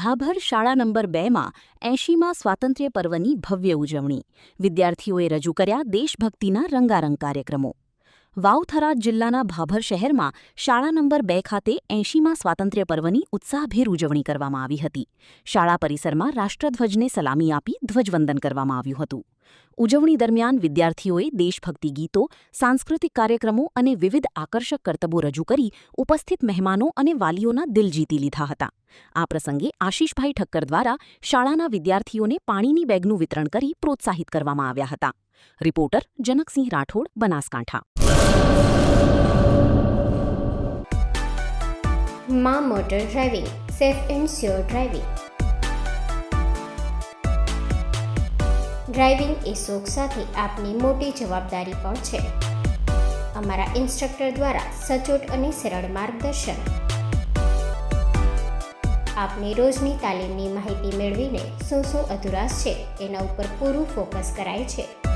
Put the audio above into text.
ભાભર શાળા નંબર 2માં 80મા સ્વાતંત્ર્ય પર્વની ભવ્ય ઉજવણી. વિદ્યાર્થીઓએ રજૂ કર્યા દેશભક્તિના રંગારંગ કાર્યક્રમો. વાવ-થરાદ જિલ્લાના ભાભર શહેરમાં શાળા નંબર 2 ખાતે 80મા સ્વાતંત્ર્ય પર્વની ઉત્સાહભેર ઉજવણી કરવામાં આવી હતી. શાળા પરિસરમાં રાષ્ટ્રધ્વજને સલામી આપી ધ્વજવંદન કરવામાં આવ્યું હતું. ઉજવણી દરમિયાન વિદ્યાર્થીઓએ દેશભક્તિ ગીતો, સાંસ્કૃતિક કાર્યક્રમો અને વિવિધ આકર્ષક કરતબો રજૂ કરી ઉપસ્થિત મહેમાનો અને વાલીઓના દિલ જીતી લીધા હતા. આ પ્રસંગે આશીષભાઈ ઠક્કર દ્વારા શાળાના વિદ્યાર્થીઓને પાણીની બેગનું વિતરણ કરી પ્રોત્સાહિત કરવામાં આવ્યા હતા. રિપોર્ટર જનકસિંહ રાઠોડ, બનાસકાંઠા. માં motor driving, safe and sure driving. Driving એ શોખ સાથે આપની મોટી જવાબદારી પણ છે. અમારા ઇન્સ્ટ્રક્ટર દ્વારા સચોટ અને સરળ માર્ગદર્શન. આપની રોજની તાલીમની માહિતી મેળવીને શું અધુરાશ છે એના ઉપર પૂરું ફોકસ કરાય છે.